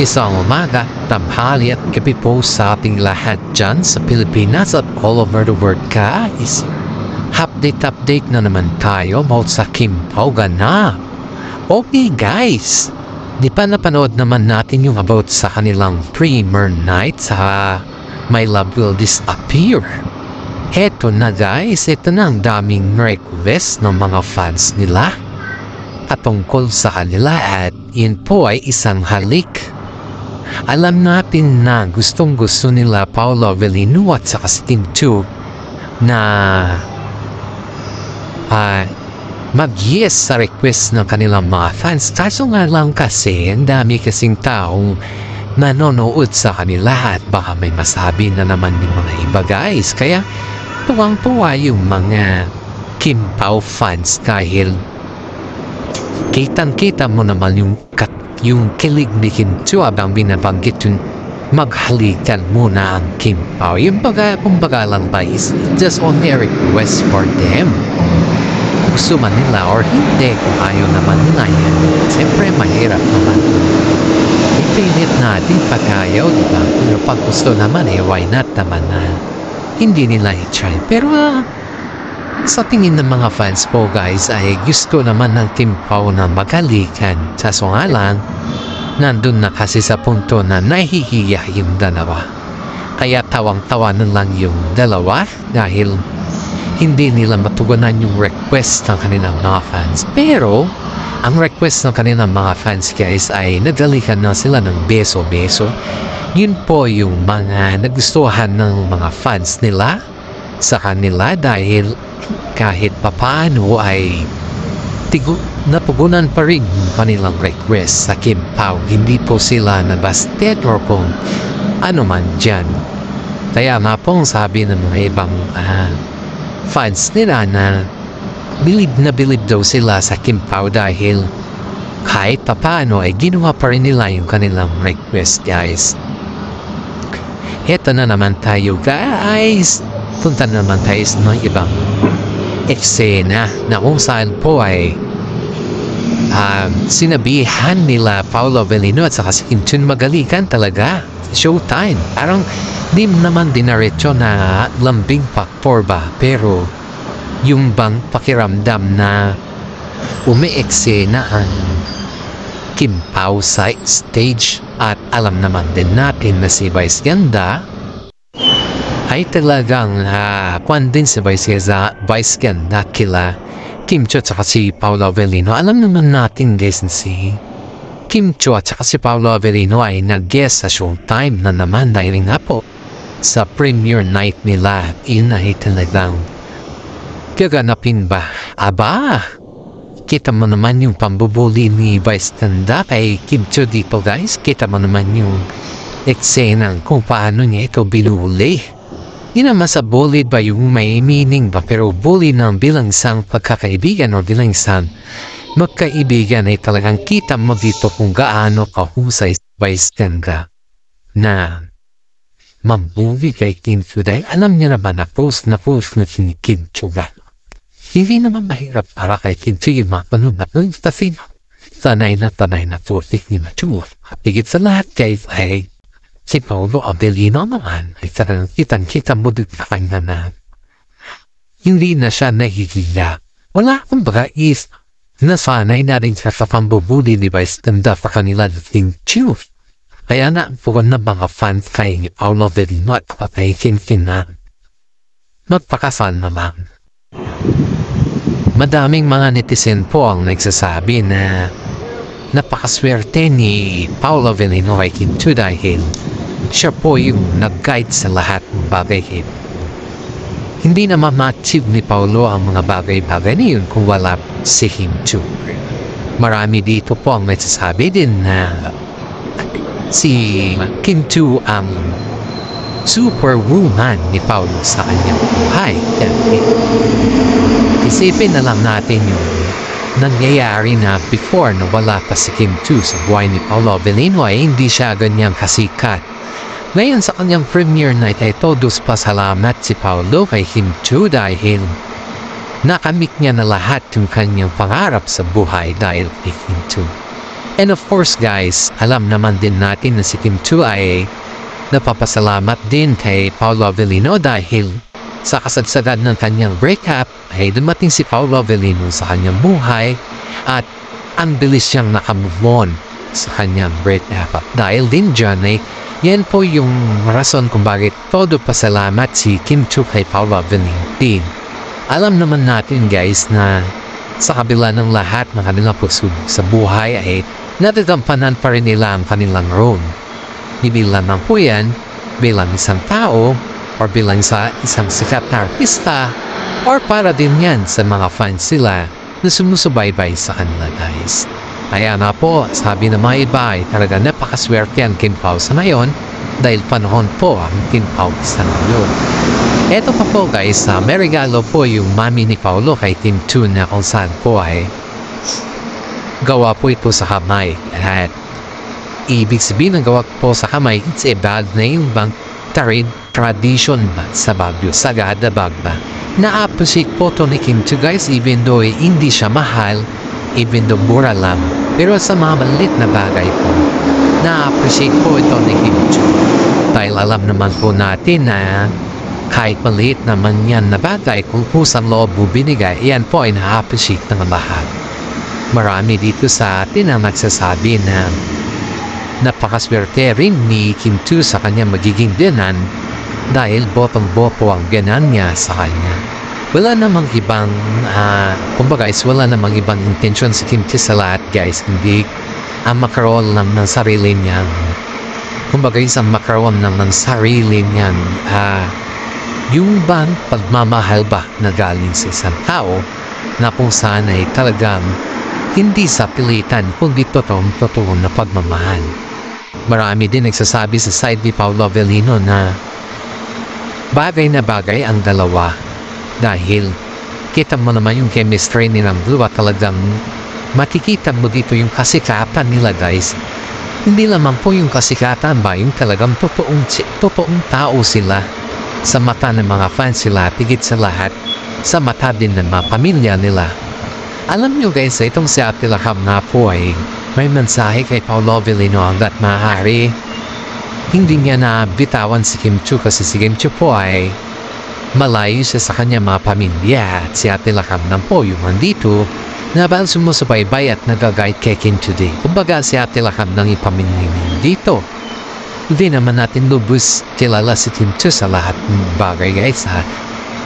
Isang umaga, tanghali at gabi po sa ating lahat dyan sa Pilipinas at all over the world guys. Update na naman tayo about sa Kim Pao ganap. Okay guys, di pa napanood naman natin yung about sa kanilang premiere night sa My Love Will Disappear. Eto na guys, ito na ang daming request ng mga fans nila at tungkol sa kanila at yun po ay isang halik. Alam natin na gustong-gusto nila Paolo Avellino at saka si Kim Chiu na mag-yes sa request ng kanilang mga fans. Kaso nga lang kasi, ang dami kasing taong nanonood sa kanila at baka may masabi na naman yung mga iba guys. Kaya tuwang-tuwa yung mga Kim Pao fans dahil kitang-kita mo naman yung kilig ni Kim Chiu abang binabanggit yung maghalikan muna ang Kim Pao. Yung kumbaga lang ba is just only a request for them. Gusto man nila or hindi, kung ayaw naman nila yan, siyempre mahirap naman. Ipilit natin pag ayaw, diba? Pero pag gusto naman why not naman na hindi nila i-try. Pero sa tingin ng mga fans po guys ay gusto naman ng Kim Pao na maghalikan. Kaso nga lang, nandun na kasi sa punto na nahihiya yung dalawa. Kaya tawang-tawa na lang yung dalawa dahil hindi nila matugunan yung request ng kanilang mga fans. Pero, ang request ng kanilang mga fans guys ay naghalikan na sila ng beso-beso. Yun po yung mga nagustuhan ng mga fans nila sa kanila dahil kahit papaano ay napugunan pa rin yung kanilang request sa Kim Pao. Hindi po sila nabasted or kung ano man dyan. Kaya nga pong sabi ng mga ibang fans nila na bilib daw sila sa Kim Pao dahil kahit papaano ay ginawa pa rin nila yung kanilang request guys. Eto na naman tayo guys. Punta naman tayo sa mga ibang eksena na kung saan po ay sinabihan nila Paolo Avellino at saka si Kim Chiu magalikan talaga. Showtime. Parang di naman dinaretso na lambing factor ba, pero yung bang pakiramdam na umi-eksena ang Kim Pao sa stage at alam naman din natin na si Vice Ganda ay talagang kwan din si Vice Ganda kila Kim Chiu at saka si Paolo Avellino. Alam naman natin guys na si Kim Chiu at saka si Paolo Avellino ay nag-guest sa Showtime na naman dahil nga po sa premiere night nila. Yun ay talagang gaganapin ba? Aba! Kita mo naman yung pambubuli ni Vice Ganda kay Kim Chiu dito guys. Kita mo naman yung eksena kung paano niya ito binuli. Hindi naman sa bully ba yung may meaning ba, pero bully ng bilang isang pagkakaibigan o bilang isang magkaibigan ay talagang kita mo dito kung gaano kahusay Vice Ganda na mambuli kay Kim Chiu dahil alam niya naman na post na si Kim Chiu hindi naman mahirap para kay Kim Chiu yung mapanood na kasi tanay na po si Kim Chiu. Higit sa lahat guys ay si Paolo Avellino naman ay talagang kitang-kita mo dito sa kanya na hindi na siya nahihiya. Wala kumbaga is nasanay na rin siya sa pambubuli ni Vice Ganda sa kanila na Kim Chiu. Kaya na po na mga fans kay Paolo Avellino at patay Kim Chiu na magpakasal naman. Madaming mga netizen po ang nagsasabi na napakaswerte ni Paolo Avellino kay Kim Chiu dahil siya po yung nag-guide sa lahat ng bagay. Hindi na ma-achieve ni Paolo ang mga bagay-bagay na yun kung wala si Kim Chiu. Marami dito po ang nagsasabi din na si Kim Chiu ang superwoman ni Paolo sa kanyang buhay. Isipin na lang natin yung nangyayari na before na wala pa si Kim Chiu sa buhay ni Paolo Avellino ay hindi siya ganyang kasikat. Ngayon sa kanyang premiere night ay todos pasalamat si Paolo kay Kim Chiu dahil nakamit niya na lahat yung kanyang pangarap sa buhay dahil kay Kim Chiu. And of course guys, alam naman din natin na si Kim Chiu ay napapasalamat din kay Paolo Avellino dahil sa kasagsagan ng kanyang breakup ay dumating si Paolo Avellino sa kanyang buhay at ang bilis siyang nakamove on sa kanyang breakup. At dahil din dyan ay yan po yung rason kung bakit todo pasalamat si Kim Chiu kay Paolo Avellino din. Alam naman natin guys na sa kabila ng lahat ng kanilang pursuit sa buhay ay natatampanan pa rin nila ang kanilang role. Hindi lamang po yan bilang isang tao or bilang sa isang sikat na artista or para din yan sa mga fans sila na sumusubaybay sa kanila guys. Kaya na po, sabi ng mga iba ay talaga napakaswerte ang Kim Pao sa ngayon dahil panahon po ang Kim Pao sa ngayon. Eto pa po guys, may regalo po yung mami ni Paolo kay Kim Chiu na kung saan po ay gawa po ito sa kamay. At ibig sabihin ng gawa po sa kamay, it's a bag na yung bang tradition ba sa Baguio, Sagada Bagba. Na-appreciate po ito ni Kim Chiu guys, even though hindi siya mahal, even though mura lang. Pero sa mga maliit na bagay po, na-appreciate po ito ni Kim Chiu. Dahil alam naman po natin na kahit maliit naman yan na bagay, kung pusang loob mo binigay, yan po ay na-appreciate ng lahat. Marami dito sa atin ang nagsasabi na napakaswerte rin ni Kim Chiu sa kanya magiging biyanan dahil botong-boto ang biyanan niya sa kanya. Wala namang ibang, kumbaga wala namang ibang intention si Kim Chiu sa lahat guys, hindi ang makaroon lang ng sarili niyang, kumbaga isang makaroon lang ng sarili niyang, yung bang pagmamahal ba na galing sa isang tao na kung saan ay talagang hindi sa pilitan kundi totoong na pagmamahal. Marami din nagsasabi sa side ni Paolo Avellino na bagay na bagay ang dalawa dahil kita mo naman yung chemistry nilang dalawa, talagang makikita mo dito yung kasikatan nila guys. Hindi lamang po yung kasikatan ba, yung talagang totoong tao sila sa mata ng mga fans sila, tigit sa lahat sa mata din ng mga pamilya nila. Alam nyo guys, itong si Ate Lakam na po ay may mensahe kay Paolo Avellino hanggat maaari hindi niya na bitawan si Kim Chiu kasi si Kim Chiu po ay malayo siya sa kanya mga pamilya at si Ate Lakam na po yung nandito na bahal sumusubaybay at nagagayad kay Kim Chiu din. Kumbaga si Ate Lakam nang ipamilya dito. Hindi naman natin lubos kilala si Kim Chiu sa lahat ng bagay guys ha.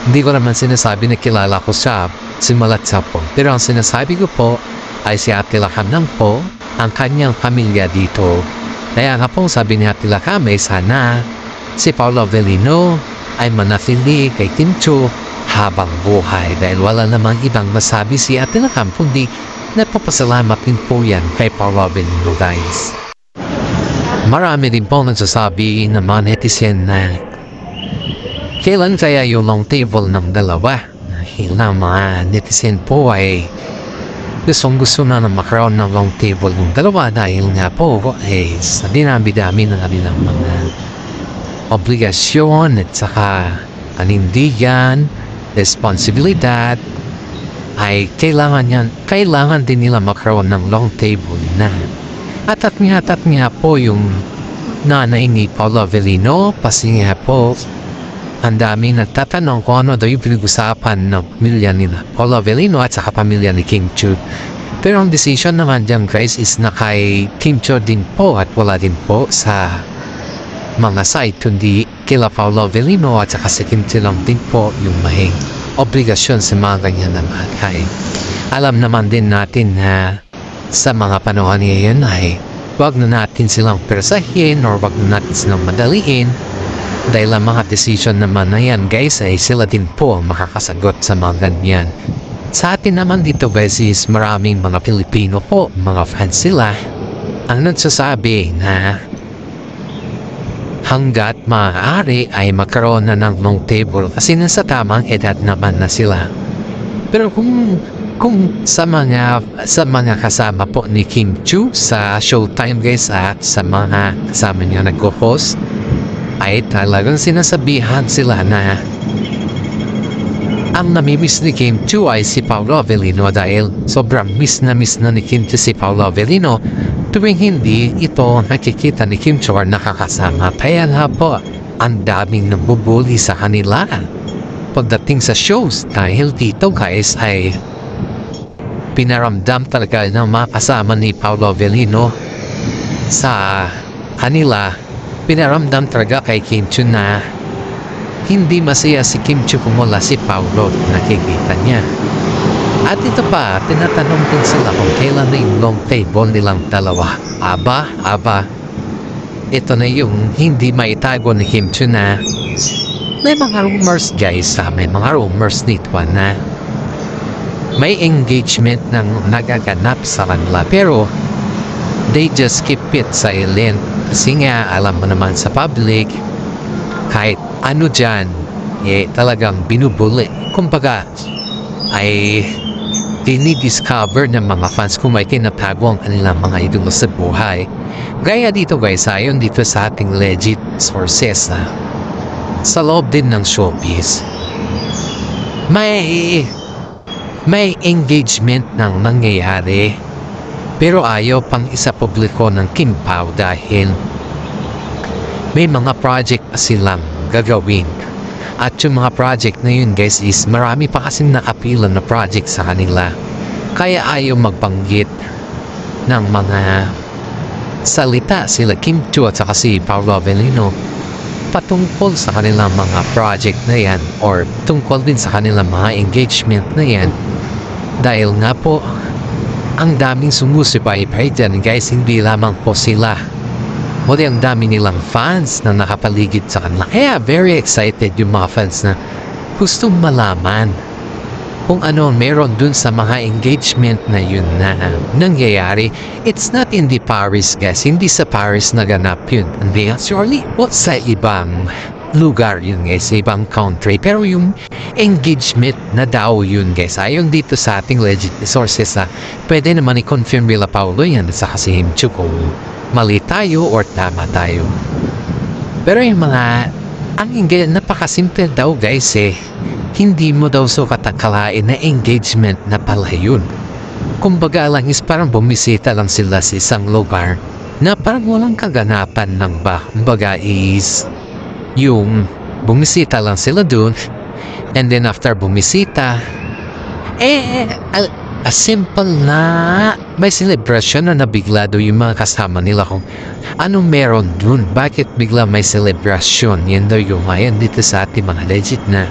Hindi ko naman sinasabi na kilala ko siya simulat sa po. Pero ang sinasabi ko po ay si Ate Lakam lang po ang kanyang pamilya dito. Kaya nga po sabi ni Ate Lakam ay sana si Paolo Avellino ay manatili kay Kim Chiu habang buhay dahil wala namang ibang masabi si Ate Lakam kundi napapasalamat din po yan kay Paolo Avellino guys. Marami din po nagsasabi ng mga netizen na kailan kaya yung long table ng dalawa. Dahil na mga netizen po ay gusto na makaroon ng long table ng dalawa dahil nga po ay sa dinami-dami ng kanilang mga obligasyon at saka panindigan, responsibilidad ay kailangan din nila makaroon ng long table na. At nga po yung nanay ni Paolo Avellino, kasi nga po ang dami nagtatanong kung ano daw yung pinag-usapan ng pamilya nila Paolo Avellino at saka pamilya ni Kim Chiu. Pero ang decision naman dyan guys is na kay Kim Chiu din po at wala din po sa mga site kundi kila Paolo Avellino at saka si Kim Chiu lang din po yung mahing obligasyon sa mga ganyan na bagay. Alam naman din natin na sa mga panahon ngayon ay wag na natin silang persahin or wag na natin silang madaliin dahil ang mga decision naman na yan guys ay sila din po ang makakasagot sa mga ganyan. Sa atin naman dito guys is maraming mga Pilipino po, mga fans sila ang nagsasabi na hanggat maaari ay magkaroon na ng long table kasi nasa tamang edad naman na sila. Pero kung sa mga kasama po ni Kim Chiu sa Showtime guys at sa mga kasama niya nagko-host ay talagang sinasabihan sila na ang namimiss ni Kim Chiu ay si Paolo Avellino dahil sobrang miss na ni Kim Chiu si Paolo Avellino Tuwing hindi ito nakikita ni Kim Cho or nakakasama, kaya nga po, ang daming nabubuli sa kanila. Pagdating sa shows, dahil dito guys ay pinaramdam talaga ng mga kasama ni Paolo Avellino sa kanila. Pinaramdam talaga kay Kim Cho na hindi masaya si Kim Cho kung wala si Paolo, nakikita niya. At ito pa, tinatanong din sila kung kailan na yung long table nilang dalawa. Aba, ito na yung hindi maitago ni Kim Cho na may mga rumors guys, may mga rumors nito na may engagement ng nagaganap sa kanila, pero they just keep it silent kasi nga alam mo naman sa public kahit ano dyan talagang binubuli, kumbaga ay dinidiscover ng mga fans kung may tinatago ang kanilang mga idolo sa buhay. Gaya dito guys, ayon dito sa ating legit sources sa loob din ng showbiz, may engagement nang nangyayari, pero ayaw pang isa publiko ng Kim Pao dahil may mga project pa silang gagawin. At yung mga project na yun guys is marami pa kasing nakapila na project sa kanila, kaya ayaw magbanggit ng mga salita sila Kim Cho at saka si Paolo Avellino patungkol sa kanilang mga project na yan or tungkol din sa kanilang mga engagement na yan, dahil nga po ang daming sumusubaybay dyan guys. Hindi lamang po sila, kundi ang dami nilang fans na nakapaligid sa kanila, kaya very excited yung mga fans na gustong malaman kung ano meron dun sa mga engagement na yun na nangyayari. It's not in the Paris guys, hindi sa Paris naganap yun, hindi actually sa ibang lugar yun guys, sa ibang country, pero yung engagement na daw yun guys, ayon dito sa ating legit sources pwede naman i-confirm nila Paolo yan at saka si Kim Cho kung mali tayo or tama tayo. Pero yung mga ang napakasimple daw guys hindi mo daw sukat akalain na engagement na pala yun. Kumbaga lang is parang bumisita lang sila sa isang lugar na parang walang kaganapan ng kumbaga is yung bumisita lang sila dun, and then after bumisita a simple na may celebration na nabigla do yung mga kasama nila kung anong meron dun, bakit bigla may celebration. Yan daw yung ayan dito sa ating mga legit na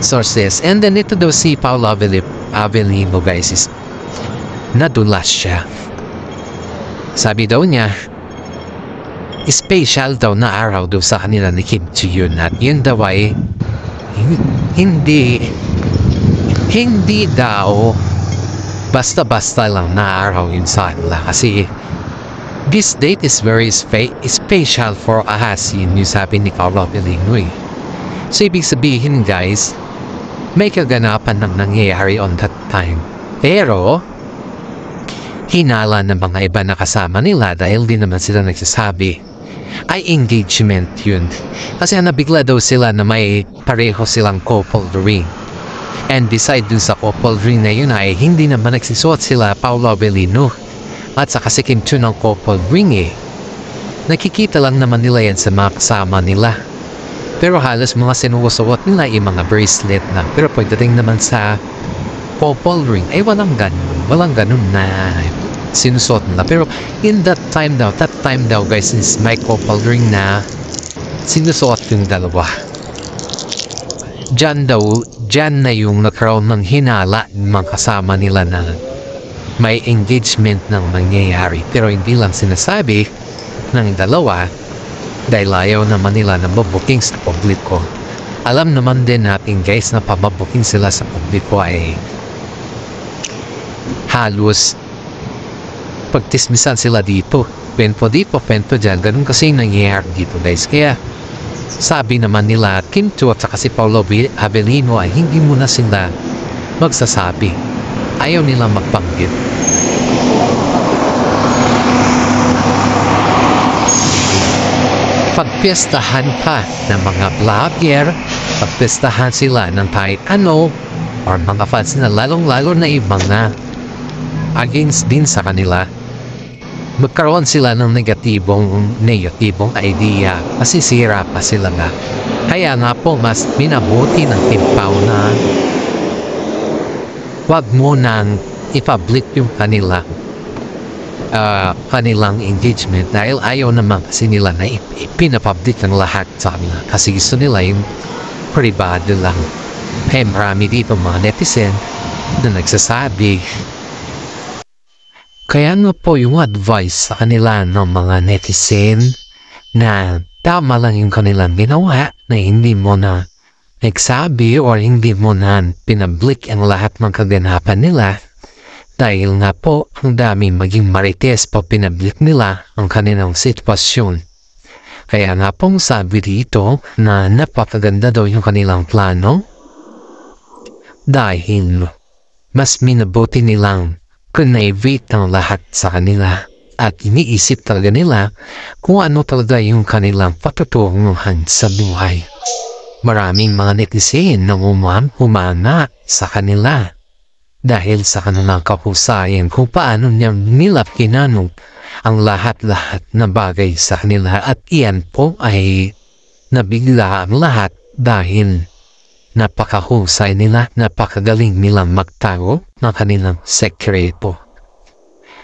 sources. And then ito daw si Paolo Avellino guys is nadulas siya. Sabi daw niya special daw na araw daw sa kanila ni Kim Cho yun, at yun daw ay hindi daw basta-basta lang na araw yun sa kanila, kasi this date is very special for us, yun yung sabi ni Paolo Avellino. So ibig sabihin guys, may kaganapan nang nangyayari on that time, pero hinala ng mga iba na kasama nila dahil di naman sila nagsasabi ay engagement yun, kasi nabigla daw sila na may pareho silang couple ring, and beside dun sa couple ring na yun ay hindi naman nagsisuot sila Paolo Avellino at saka si Kim Cho ng couple ring nakikita lang naman nila yan sa mga kasama nila, pero halos mga sinusuot nila yung mga bracelet lang, pero pagdating naman sa couple ring ay walang ganun na sinusuot nila. Pero in that time daw guys is may couple ring na sinusuot yung dalawa. Diyan na yung nagkaroon ng hinala ng mga kasama nila na may engagement ng mangyayari, pero hindi lang sinasabi ng dalawa dahil ayaw naman nila na mabuking sa publiko. Alam naman din natin guys na pamabuking sila sa publiko ay halos pagtismisan sila dito, pento dito, pento dyan, ganun kasi nangyayari dito guys. Kaya sabi naman nila Kim Cho at saka si Paolo Avellino ay hindi muna sila magsasabi, ayaw nila magbanggit. Pagpiestahan pa ng mga vlogger, pagpiestahan sila ng kahit ano or mga fans na lalong-lalo na ibang na against din sa kanila, magkaroon sila ng negatibong idea kasi sira pa sila nga. Kaya nga po mas minabuti ng timpaw na wag mo nang i-public yung kanilang engagement dahil ayaw naman kasi nila na ipinapublic ang lahat sa kanila kasi gusto nila yung privado lang. Kaya marami dito mga netizen na nagsasabi. Kaya nga po yung advice sa kanila ng mga netizen na tama lang yung kanilang ginawa na hindi mo na nagsabi or hindi mo na pinablik ang lahat ng kaganapan nila dahil nga po ang daming maging marites pa pinablik nila ang kanilang sitwasyon. Kaya nga pong sabi dito na napakaganda daw yung kanilang plano dahil mas minabuti nilang conivate ang lahat sa kanila at iniisip talaga nila kung ano talaga yung kanilang patutunguhan sa buhay. Maraming mga netizen na humana sa kanila dahil sa kanilang kahusayan kung paano nila kinanong ang lahat-lahat na bagay sa kanila at iyan po ay nabigla ang lahat dahil napakahusay nila, napakagaling nilang magtago ng kanilang sekreto.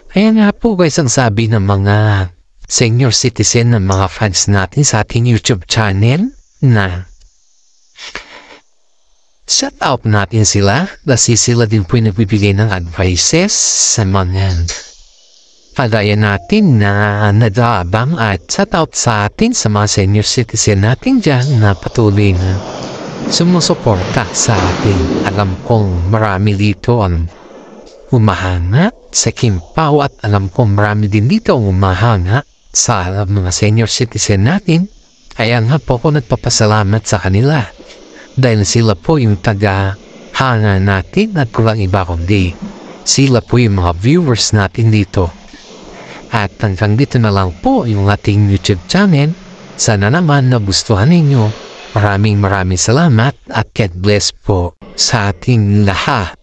Kaya nga po guys ang sabi ng mga senior citizen ng mga fans natin sa ating YouTube channel na shout out natin sila kasi sila din po nagbibigay ng advices sa mga kagaya natin na nadaabang at shout out sa atin sa mga senior citizen natin dyan na patuloy na sumusuporta sa atin. Alam kong marami dito ang humahanga sa Kimpaw at alam kong marami din dito ang humahanga sa mga senior citizen natin. Kaya nga po ako nagpapasalamat sa kanila dahil sila po yung taga-hanga natin at kulang iba kundi sila po yung mga viewers natin dito. At hanggang dito na lang po yung ating YouTube channel. Sana naman nagustuhan ninyo. Maraming salamat at God bless po sa ating lahat.